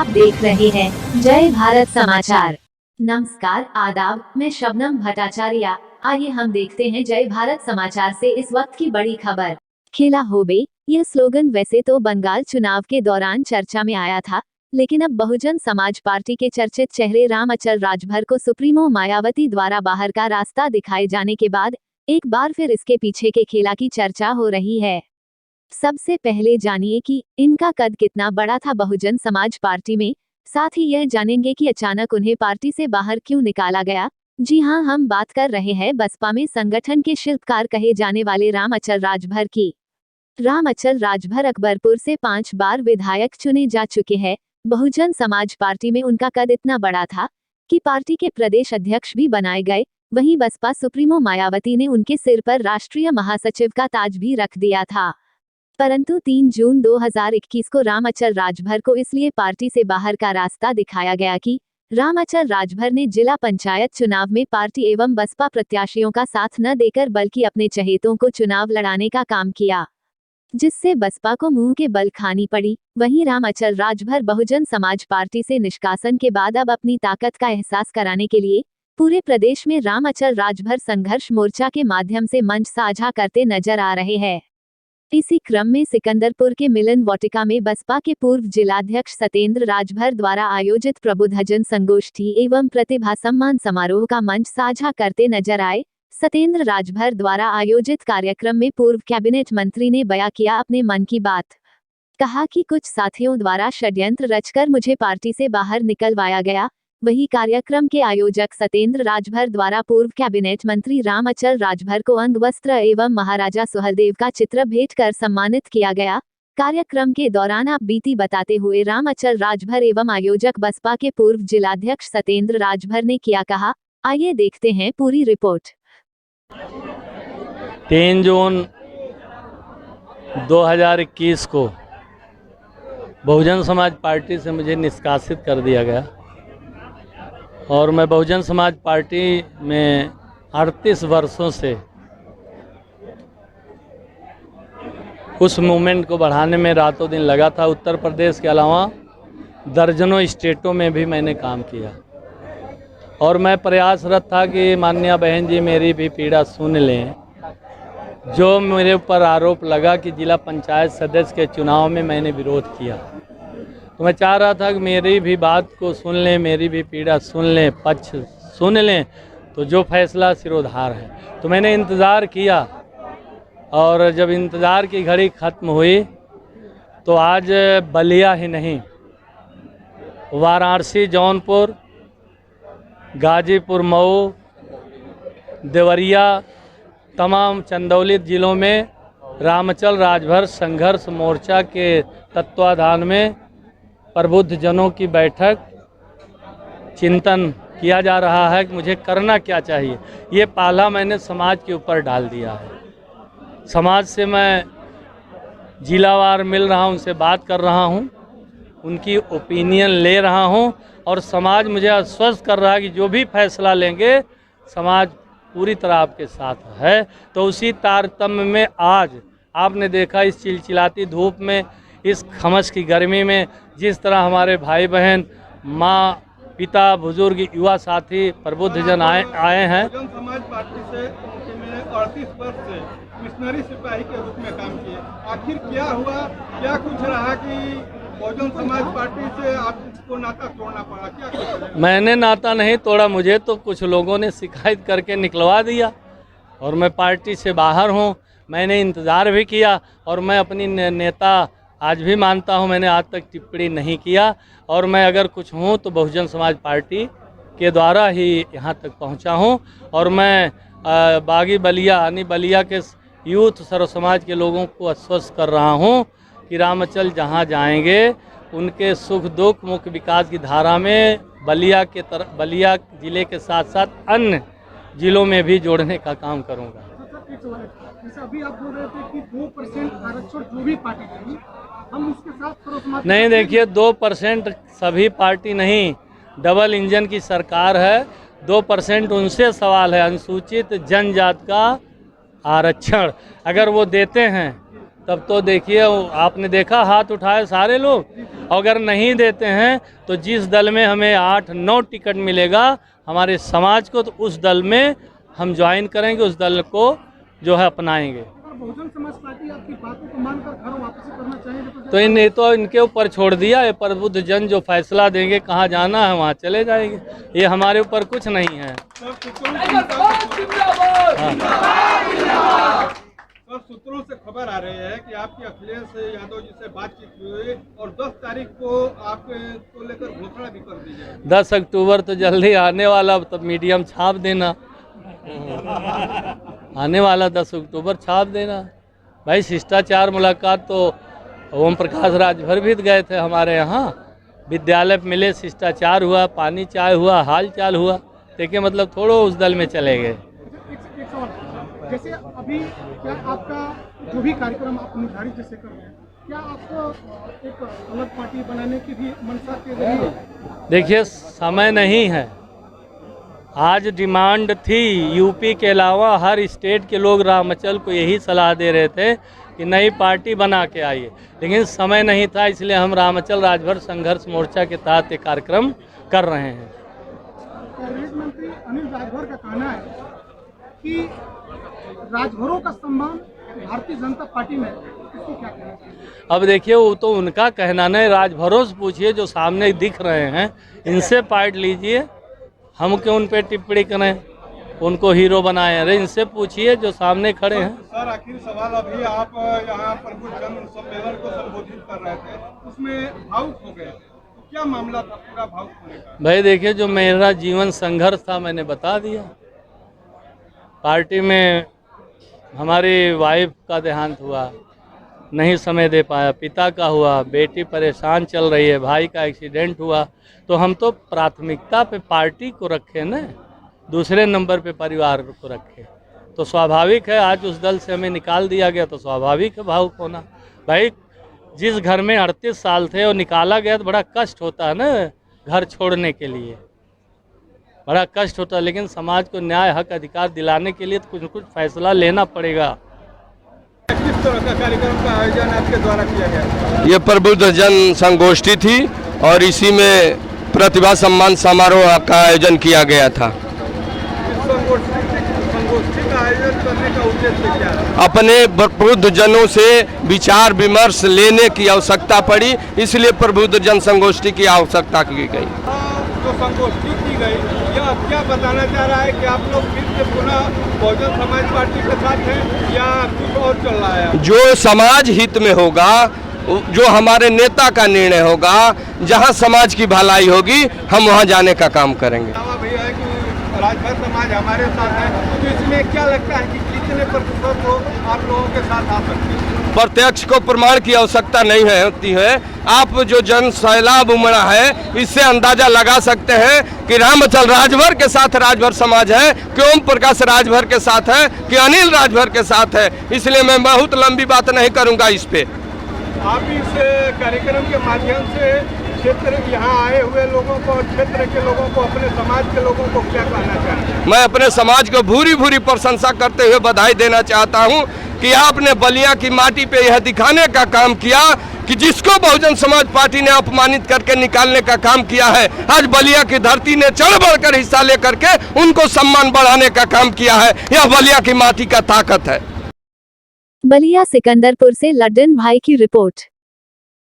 आप देख रहे हैं जय भारत समाचार। नमस्कार, आदाब, मैं शबनम भट्टाचार्य। आइए हम देखते हैं जय भारत समाचार से इस वक्त की बड़ी खबर। खेला हो बे, यह स्लोगन वैसे तो बंगाल चुनाव के दौरान चर्चा में आया था, लेकिन अब बहुजन समाज पार्टी के चर्चित चेहरे राम अचल राजभर को सुप्रीमो मायावती द्वारा बाहर का रास्ता दिखाए जाने के बाद एक बार फिर इसके पीछे के खेला की चर्चा हो रही है। सबसे पहले जानिए कि इनका कद कितना बड़ा था बहुजन समाज पार्टी में, साथ ही यह जानेंगे कि अचानक उन्हें पार्टी से बाहर क्यों निकाला गया। जी हां, हम बात कर रहे हैं बसपा में संगठन के शिल्पकार कहे जाने वाले राम अचल राजभर की। राम अचल राजभर अकबरपुर से 5 बार विधायक चुने जा चुके हैं। बहुजन समाज पार्टी में उनका कद इतना बड़ा था कि पार्टी के प्रदेश अध्यक्ष भी बनाए गए। वहीं बसपा सुप्रीमो मायावती ने उनके सिर पर राष्ट्रीय महासचिव का ताज भी रख दिया था। परंतु 3 जून 2021 को राम अचल राजभर को इसलिए पार्टी से बाहर का रास्ता दिखाया गया कि राम अचल राजभर ने जिला पंचायत चुनाव में पार्टी एवं बसपा प्रत्याशियों का साथ न देकर बल्कि अपने चहेतों को चुनाव लड़ाने का काम किया, जिससे बसपा को मुंह के बल खानी पड़ी। वहीं राम अचल राजभर बहुजन समाज पार्टी से निष्कासन के बाद अब अपनी ताकत का एहसास कराने के लिए पूरे प्रदेश में राम अचल राजभर संघर्ष मोर्चा के माध्यम से मंच साझा करते नजर आ रहे हैं। इसी क्रम में सिकंदरपुर के मिलन वाटिका में बसपा के पूर्व जिलाध्यक्ष सतेंद्र राजभर द्वारा आयोजित प्रबुद्धजन संगोष्ठी एवं प्रतिभा सम्मान समारोह का मंच साझा करते नजर आए। सतेंद्र राजभर द्वारा आयोजित कार्यक्रम में पूर्व कैबिनेट मंत्री ने बयां किया अपने मन की बात। कहा कि कुछ साथियों द्वारा षड्यंत्र रचकर मुझे पार्टी से बाहर निकलवाया गया। वही कार्यक्रम के आयोजक सतेंद्र राजभर द्वारा पूर्व कैबिनेट मंत्री राम अचल राजभर को अंगवस्त्र एवं महाराजा सुहेलदेव का चित्र भेंट कर सम्मानित किया गया। कार्यक्रम के दौरान आप बीती बताते हुए राम अचल राजभर एवं आयोजक बसपा के पूर्व जिलाध्यक्ष सतेंद्र राजभर ने क्या कहा, आइए देखते हैं पूरी रिपोर्ट। 3 जून 2021 को बहुजन समाज पार्टी से मुझे निष्कासित कर दिया गया और मैं बहुजन समाज पार्टी में 38 वर्षों से उस मूवमेंट को बढ़ाने में रातों दिन लगा था। उत्तर प्रदेश के अलावा दर्जनों स्टेटों में भी मैंने काम किया और मैं प्रयासरत था कि माननीय बहन जी मेरी भी पीड़ा सुन लें। जो मेरे ऊपर आरोप लगा कि जिला पंचायत सदस्य के चुनाव में मैंने विरोध किया, तो मैं चाह रहा था कि मेरी भी बात को सुन लें, मेरी भी पीड़ा सुन लें, पक्ष सुन लें, तो जो फैसला सिरोधार है। तो मैंने इंतज़ार किया और जब इंतज़ार की घड़ी ख़त्म हुई तो आज बलिया ही नहीं, वाराणसी, जौनपुर, गाजीपुर, मऊ, देवरिया, तमाम चंदौली जिलों में रामअचल राजभर संघर्ष मोर्चा के तत्वाधान में प्रबुद्ध जनों की बैठक चिंतन किया जा रहा है कि मुझे करना क्या चाहिए। ये पाला मैंने समाज के ऊपर डाल दिया है। समाज से मैं जिलावार मिल रहा हूँ, उनसे बात कर रहा हूँ, उनकी ओपिनियन ले रहा हूँ और समाज मुझे आश्वस्त कर रहा है कि जो भी फैसला लेंगे समाज पूरी तरह आपके साथ है। तो उसी तारतम्य में आज आपने देखा इस चिलचिलाती धूप में, इस खमस की गर्मी में, जिस तरह हमारे भाई बहन, माँ, पिता, बुजुर्ग, युवा साथी, प्रबुद्ध जन आए हैं। बहुजन समाज पार्टी से मैंने 38 वर्ष से मिशनरी सिपाही के रूप में काम किए। आखिर क्या हुआ, क्या कुछ रहा कि बहुजन समाज पार्टी से आपको नाता तोड़ना पड़ा? क्या कुछ? मैंने नाता नहीं तोड़ा, मुझे तो कुछ लोगों ने शिकायत करके निकलवा दिया और मैं पार्टी से बाहर हूँ। मैंने इंतज़ार भी किया और मैं अपनी नेता आज भी मानता हूँ, मैंने आज तक टिप्पणी नहीं किया और मैं अगर कुछ हूँ तो बहुजन समाज पार्टी के द्वारा ही यहाँ तक पहुँचा हूँ। और मैं बागी बलिया यानी बलिया के यूथ सर्व समाज के लोगों को आश्वस्त कर रहा हूँ कि रामअचल जहाँ जाएंगे उनके सुख दुख मुख्य विकास की धारा में बलिया जिले के साथ साथ अन्य जिलों में भी जोड़ने का काम करूँगा। अभी आप बोल रहे थे कि 2% आरक्षण जो भी पार्टी देगी हम उसके साथ नहीं, देखिए 2% सभी पार्टी नहीं, डबल इंजन की सरकार है। 2% उनसे सवाल है अनुसूचित जनजाति का आरक्षण। अगर वो देते हैं तब तो देखिए आपने देखा हाथ उठाए सारे लोग। अगर नहीं देते हैं तो जिस दल में हमें 8-9 टिकट मिलेगा हमारे समाज को, तो उस दल में हम ज्वाइन करेंगे, उस दल को जो है अपनाएंगे। बहुजन समाज पार्टी आपकी बातों को मानकर घर वापसी करना चाहेंगे तो तो इनके ऊपर छोड़ दिया है, प्रबुद्ध जन जो फैसला देंगे कहाँ जाना है वहाँ चले जाएंगे, ये हमारे ऊपर कुछ नहीं है। सर, सूत्रों से खबर आ रही है कि आपकी अखिलेश यादव जी से बातचीत हुई और 10 तारीख को आपको लेकर घोषणा भी कर दी जाएगी। 10 अक्टूबर तो जल्दी आने वाला, तो मीडियम छाप देना आने वाला 10 अक्टूबर छाप देना। भाई शिष्टाचार मुलाकात तो ओम प्रकाश राजभर भी गए थे हमारे यहाँ, विद्यालय मिले, शिष्टाचार हुआ, पानी चाय हुआ, हाल चाल हुआ, देखिए मतलब थोड़ो उस दल में चले गए। एक सवाल, जैसे अभी क्या आपका जो भी कार्यक्रम आप निर्धारित जैसे कर रहे हैं, क्या आपको एक अलग पार्टी बनाने की भी मंशा के रही है? देखिए समय नहीं है, आज डिमांड थी, यूपी के अलावा हर स्टेट के लोग रामचल को यही सलाह दे रहे थे कि नई पार्टी बना के आइए, लेकिन समय नहीं था, इसलिए हम रामचल राजभर संघर्ष मोर्चा के तहत एक कार्यक्रम कर रहे हैं। कैबिनेट मंत्री अनिल राजभर का कहना है कि राजभरों का सम्मान भारतीय जनता पार्टी में, इसको क्या कहना चाहिए? अब देखिए वो तो उनका कहना नहीं, राजभरों से पूछिए जो सामने दिख रहे हैं, इनसे पार्ट लीजिए, हम क्यों उन पे टिप्पणी करें, उनको हीरो बनाए। अरे इनसे पूछिए जो सामने खड़े हैं। सर, आखिरी सवाल, अभी आप यहाँ पर कुछ जन सम्मेलन को संबोधित कर रहे थे, उसमें भावुक हो गए, तो क्या मामला था पूरा भावुक होने का? भाई देखिए जो मेरा जीवन संघर्ष था मैंने बता दिया। पार्टी में हमारी वाइफ का देहांत हुआ, नहीं समय दे पाया, पिता का हुआ, बेटी परेशान चल रही है, भाई का एक्सीडेंट हुआ, तो हम तो प्राथमिकता पे पार्टी को रखे न, दूसरे नंबर पे परिवार को रखे, तो स्वाभाविक है आज उस दल से हमें निकाल दिया गया, तो स्वाभाविक है भावुक होना। भाई जिस घर में 38 साल थे और निकाला गया तो बड़ा कष्ट होता है ना, घर छोड़ने के लिए बड़ा कष्ट होता है, लेकिन समाज को न्याय हक अधिकार दिलाने के लिए तो कुछ न कुछ फैसला लेना पड़ेगा। किस तरह का कार्यक्रम का आयोजन आपके द्वारा किया गया? ये प्रबुद्ध जन संगोष्ठी थी और इसी में प्रतिभा सम्मान समारोह का आयोजन किया गया था। संगोष्ठी का आयोजन करने का उद्देश्य क्या है? अपने प्रबुद्ध जनों से विचार विमर्श लेने की आवश्यकता पड़ी, इसलिए प्रबुद्ध जन संगोष्ठी की आवश्यकता की गई। जो संगोष्ठी की गई, यह क्या बताना चाह रहा है कि आप लोग फिर से पुनः बहुजन समाज पार्टी के साथ हैं या कुछ और चल रहा है? जो समाज हित में होगा, जो हमारे नेता का निर्णय होगा, जहां समाज की भलाई होगी, हम वहां जाने का काम करेंगे। भैया है कि राजभर समाज हमारे साथ है, तो इसमें क्या लगता है कि कितने प्रतिशत को आप लोगों के साथ आ सकते हैं? प्रत्यक्ष को प्रमाण की आवश्यकता नहीं होती है, आप जो जन सैलाब उमड़ा है इससे अंदाजा लगा सकते हैं कि रामचल राजभर के साथ राजभर समाज है, कि ओम प्रकाश राजभर के साथ है, कि अनिल राजभर के साथ है। इसलिए मैं बहुत लंबी बात नहीं करूंगा इस पे। आप इस कार्यक्रम के माध्यम से क्षेत्र यहाँ आए हुए लोगों को, क्षेत्र के लोगों को, अपने समाज के लोगों को क्या कहना चाहते हैं? मैं अपने समाज को भूरी भूरी प्रशंसा करते हुए बधाई देना चाहता हूँ कि आपने बलिया की माटी पे यह दिखाने का काम किया कि जिसको बहुजन समाज पार्टी ने अपमानित करके निकालने का काम किया है, आज बलिया की धरती ने चढ़ बढ़कर हिस्सा लेकर के उनको सम्मान बढ़ाने का काम किया है। यह बलिया की माटी का ताकत है। बलिया सिकंदरपुर से लड्डन भाई की रिपोर्ट।